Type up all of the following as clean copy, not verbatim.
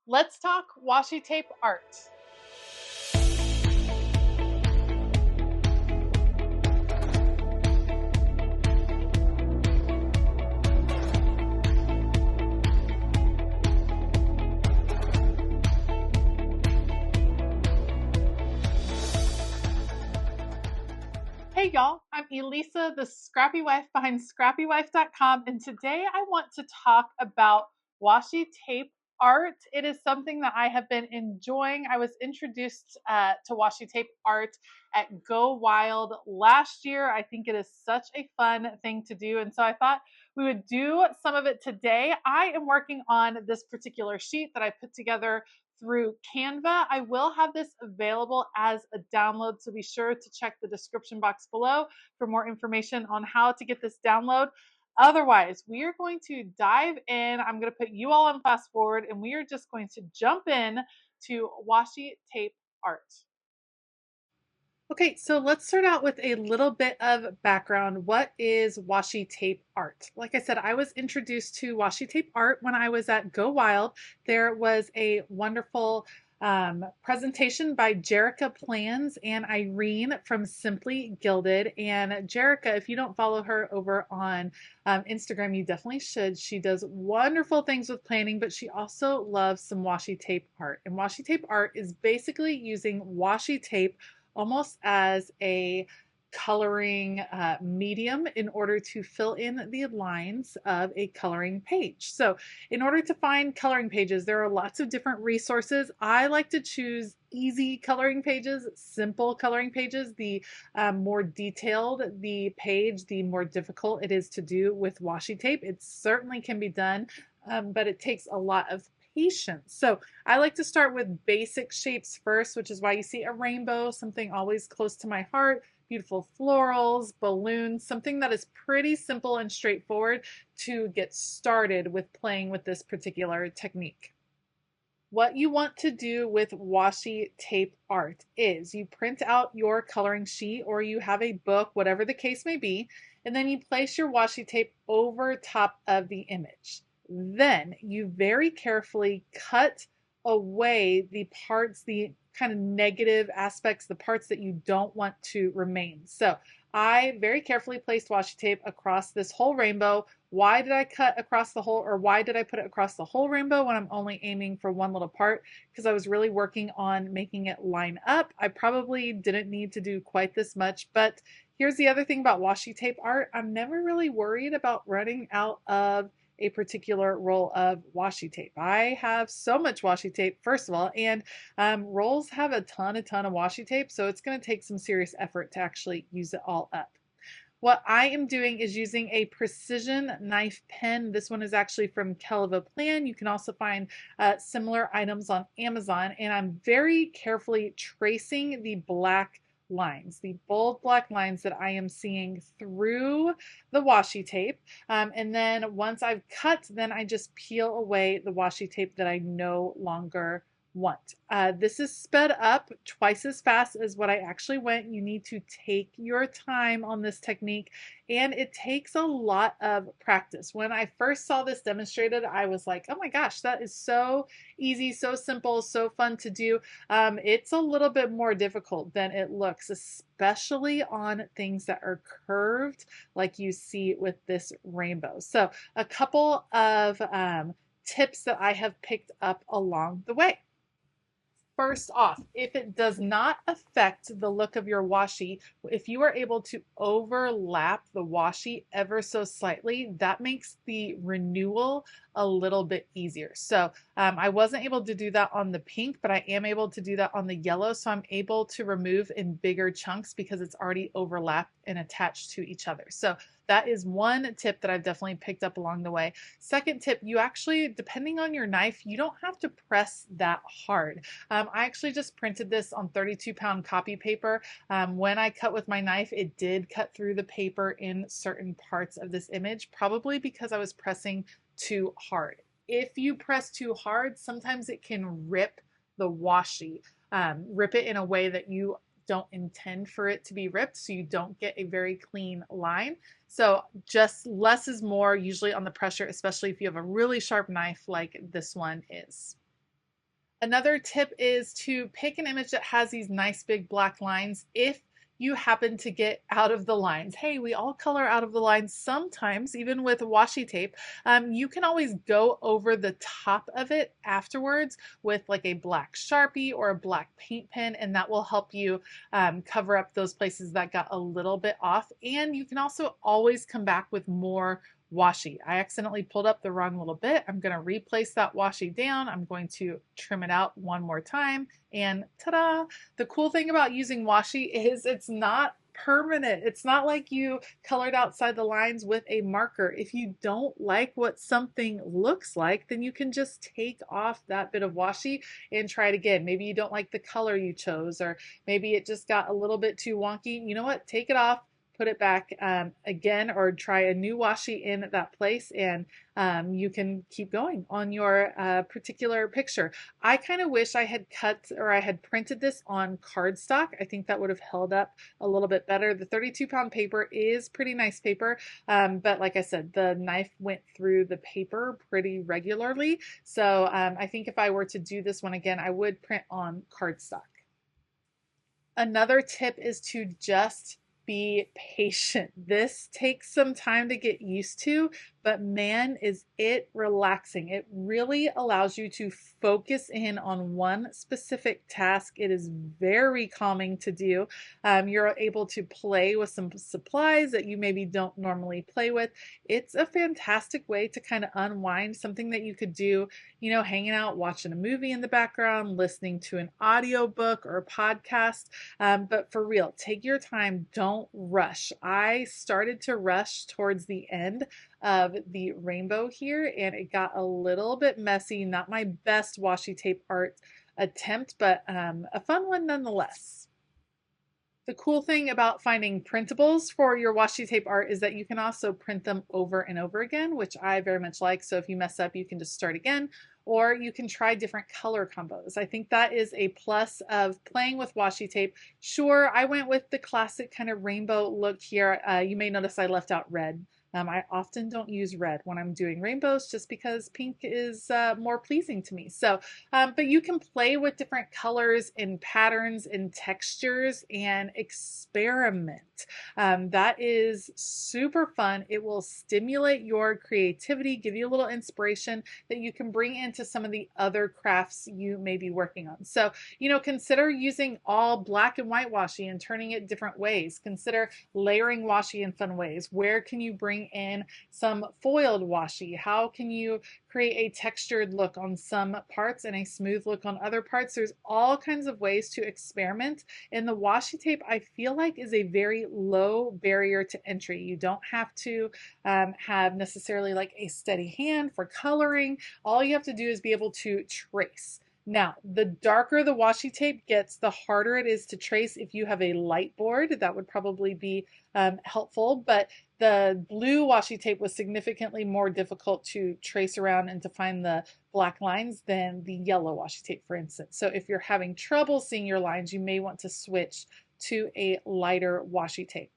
Let's talk washi tape art. Hey y'all, I'm Elisa, the Scrappy Wife behind ScrappyWife.com, and today I want to talk about washi tape art. It is something that I have been enjoying. I was introduced to washi tape art at Go Wild last year. I think it is such a fun thing to do, and so I thought we would do some of it today. I am working on this particular sheet that I put together through Canva. I will have this available as a download, so be sure to check the description box below for more information on how to get this download. Otherwise, we are going to dive in. I'm going to put you all on fast forward, and we are just going to jump in to washi tape art. Okay, so let's start out with a little bit of background. What is washi tape art? Like I said, I was introduced to washi tape art when I was at Go Wild. There was a wonderful presentation by Jerica Plans and Irene from Simply Gilded. And Jerica, if you don't follow her over on Instagram, you definitely should. She does wonderful things with planning, but she also loves some washi tape art. And washi tape art is basically using washi tape almost as a coloring medium in order to fill in the lines of a coloring page. So in order to find coloring pages, there are lots of different resources. I like to choose easy coloring pages, simple coloring pages. The more detailed the page, the more difficult it is to do with washi tape. It certainly can be done, but it takes a lot of patience. So I like to start with basic shapes first, which is why you see a rainbow, something always close to my heart, beautiful florals, balloons, something that is pretty simple and straightforward to get started with playing with this particular technique. What you want to do with washi tape art is you print out your coloring sheet or you have a book, whatever the case may be, and then you place your washi tape over top of the image. Then you very carefully cut away the parts, the kind of negative aspects, the parts that you don't want to remain. So I very carefully placed washi tape across this whole rainbow. Why did I cut across the whole, or why did I put it across the whole rainbow when I'm only aiming for one little part? Because I was really working on making it line up. I probably didn't need to do quite this much, but here's the other thing about washi tape art. I'm never really worried about running out of a particular roll of washi tape. I have so much washi tape, first of all, and rolls have a ton of washi tape, so it's going to take some serious effort to actually use it all up. What I am doing is using a precision knife pen. This one is actually from Kelva Plan. You can also find similar items on Amazon, and I'm very carefully tracing the black lines, the bold black lines that I am seeing through the washi tape. And then once I've cut, then I just peel away the washi tape that I no longer want. This is sped up twice as fast as what I actually went. You need to take your time on this technique, and it takes a lot of practice. When I first saw this demonstrated, I was like, oh my gosh, that is so easy, so simple, so fun to do. It's a little bit more difficult than it looks, especially on things that are curved like you see with this rainbow. So a couple of tips that I have picked up along the way. First off, if it does not affect the look of your washi, if you are able to overlap the washi ever so slightly, that makes the renewal a little bit easier. So I wasn't able to do that on the pink, but I am able to do that on the yellow. So I'm able to remove in bigger chunks because it's already overlapped and attached to each other. So that is one tip that I've definitely picked up along the way. Second tip, you actually, depending on your knife, you don't have to press that hard. I actually just printed this on 32-pound copy paper. When I cut with my knife, it did cut through the paper in certain parts of this image, probably because I was pressing too hard. If you press too hard, sometimes it can rip the washi, rip it in a way that you don't intend for it to be ripped, so you don't get a very clean line. So just less is more usually on the pressure, especially if you have a really sharp knife like this one is. Another tip is to pick an image that has these nice big black lines if you happen to get out of the lines. Hey, we all color out of the lines sometimes, even with washi tape. You can always go over the top of it afterwards with like a black Sharpie or a black paint pen, and that will help you cover up those places that got a little bit off. And you can also always come back with more washi. I accidentally pulled up the wrong little bit. I'm going to replace that washi down. I'm going to trim it out one more time, and ta-da! The cool thing about using washi is it's not permanent. It's not like you colored outside the lines with a marker. If you don't like what something looks like, then you can just take off that bit of washi and try it again. Maybe you don't like the color you chose, or maybe it just got a little bit too wonky. You know what? Take it off, put it back again, or try a new washi in that place, and you can keep going on your particular picture. I kind of wish I had cut or I had printed this on cardstock. I think that would have held up a little bit better. The 32-pound paper is pretty nice paper, but like I said, the knife went through the paper pretty regularly. So I think if I were to do this one again, I would print on cardstock. Another tip is to just be patient. This takes some time to get used to, but man, is it relaxing. It really allows you to focus in on one specific task. It is very calming to do. You're able to play with some supplies that you maybe don't normally play with. It's a fantastic way to kind of unwind, something that you could do, you know, hanging out, watching a movie in the background, listening to an audiobook or a podcast. But for real, take your time. Don't rush. I started to rush towards the end of the rainbow here, and it got a little bit messy. Not my best washi tape art attempt, but a fun one nonetheless. The cool thing about finding printables for your washi tape art is that you can also print them over and over again, which I very much like. So if you mess up, you can just start again, or you can try different color combos. I think that is a plus of playing with washi tape. Sure, I went with the classic kind of rainbow look here. You may notice I left out red. I often don't use red when I'm doing rainbows just because pink is more pleasing to me. So, but you can play with different colors and patterns and textures and experiment. That is super fun. It will stimulate your creativity, give you a little inspiration that you can bring into some of the other crafts you may be working on. So, you know, consider using all black and white washi and turning it different ways. Consider layering washi in fun ways. Where can you bring in some foiled washi? How can you create a textured look on some parts and a smooth look on other parts? There's all kinds of ways to experiment, and the washi tape I feel like is a very low barrier to entry. You don't have to have necessarily like a steady hand for coloring. All you have to do is be able to trace. Now, the darker the washi tape gets, the harder it is to trace. If you have a light board, that would probably be helpful, but the blue washi tape was significantly more difficult to trace around and to find the black lines than the yellow washi tape, for instance. So if you're having trouble seeing your lines, you may want to switch to a lighter washi tape.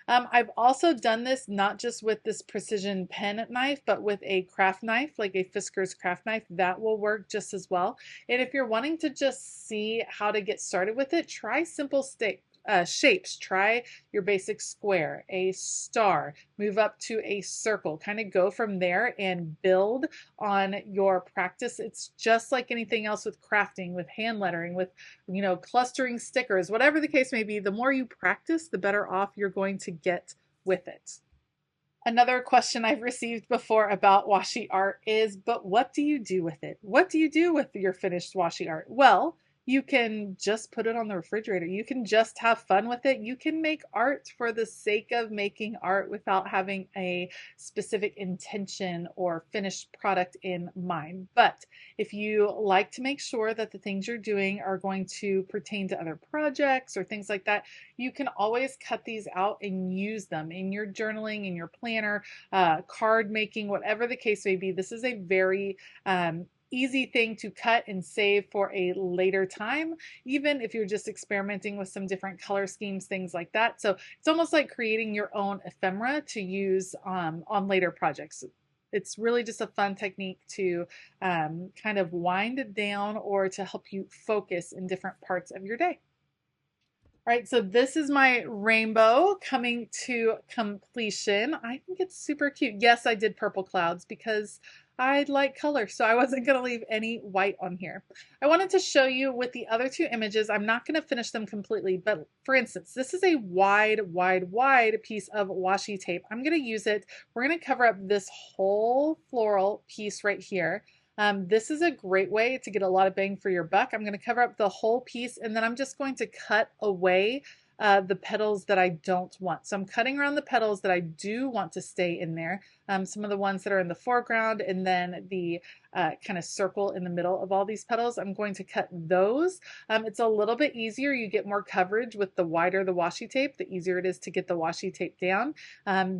I've also done this not just with this precision pen knife, but with a craft knife, like a Fisker's craft knife. That will work just as well. And if you're wanting to just see how to get started with it, try simple shapes. Try your basic square, a star, move up to a circle, kind of go from there and build on your practice. It's just like anything else with crafting, with hand lettering, with, you know, clustering stickers, whatever the case may be. The more you practice, the better off you're going to get with it. Another question I've received before about washi art is, but what do you do with it? What do you do with your finished washi art? Well, you can just put it on the refrigerator. You can just have fun with it. You can make art for the sake of making art without having a specific intention or finished product in mind. But if you like to make sure that the things you're doing are going to pertain to other projects or things like that, you can always cut these out and use them in your journaling, in your planner, card making, whatever the case may be. This is a very easy thing to cut and save for a later time, even if you're just experimenting with some different color schemes, things like that. So it's almost like creating your own ephemera to use on later projects. It's really just a fun technique to kind of wind it down or to help you focus in different parts of your day. All right, so this is my rainbow coming to completion. I think it's super cute. Yes, I did purple clouds because I like color, so I wasn't going to leave any white on here. I wanted to show you with the other two images. I'm not going to finish them completely, but for instance, this is a wide piece of washi tape. I'm going to use it. We're going to cover up this whole floral piece right here. This is a great way to get a lot of bang for your buck. I'm going to cover up the whole piece and then I'm just going to cut away the petals that I don't want. So I'm cutting around the petals that I do want to stay in there. Some of the ones that are in the foreground and then the kind of circle in the middle of all these petals, I'm going to cut those. It's a little bit easier. You get more coverage with the wider the washi tape, the easier it is to get the washi tape down.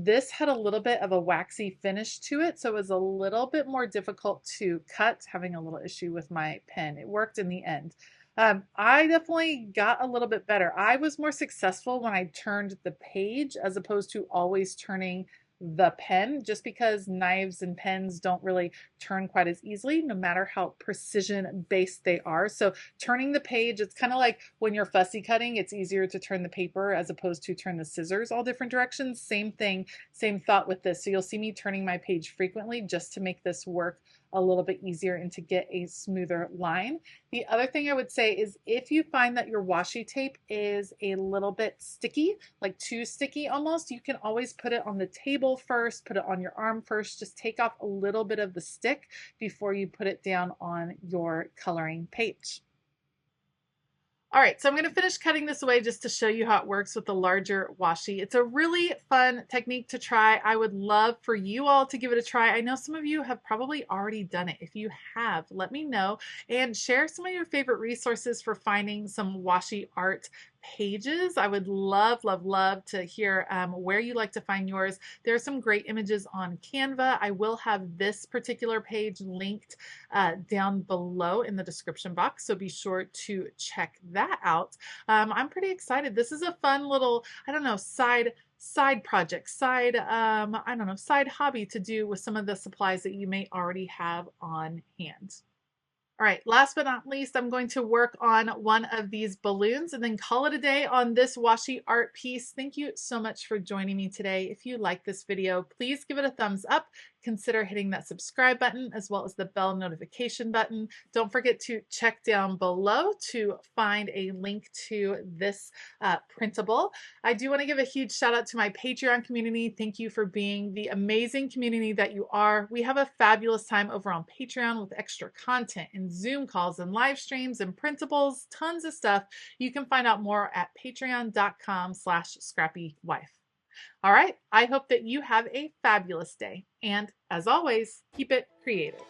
This had a little bit of a waxy finish to it, so it was a little bit more difficult to cut, having a little issue with my pen. It worked in the end. I definitely got a little bit better. I was more successful when I turned the page as opposed to always turning the pen, just because knives and pens don't really turn quite as easily, no matter how precision based they are. So turning the page, it's kind of like when you're fussy cutting, it's easier to turn the paper as opposed to turn the scissors all different directions. Same thing, same thought with this. So you'll see me turning my page frequently just to make this work a little bit easier and to get a smoother line. The other thing I would say is if you find that your washi tape is a little bit sticky, like too sticky almost, you can always put it on the table first, put it on your arm first, just take off a little bit of the stick before you put it down on your coloring page. All right, so I'm going to finish cutting this away just to show you how it works with the larger washi. It's a really fun technique to try. I would love for you all to give it a try. I know some of you have probably already done it. If you have, let me know and share some of your favorite resources for finding some washi art pages. I would love to hear where you like to find yours. There are some great images on Canva. I will have this particular page linked down below in the description box, so be sure to check that out. I'm pretty excited. This is a fun little, I don't know, side project, side hobby to do with some of the supplies that you may already have on hand. All right, last but not least, I'm going to work on one of these balloons and then call it a day on this washi art piece. Thank you so much for joining me today. If you like this video, please give it a thumbs up. Consider hitting that subscribe button as well as the bell notification button. Don't forget to check down below to find a link to this printable. I do want to give a huge shout out to my Patreon community. Thank you for being the amazing community that you are. We have a fabulous time over on Patreon with extra content and Zoom calls and live streams and printables, tons of stuff. You can find out more at patreon.com/ScrappyWife. All right, I hope that you have a fabulous day. And as always, keep it creative.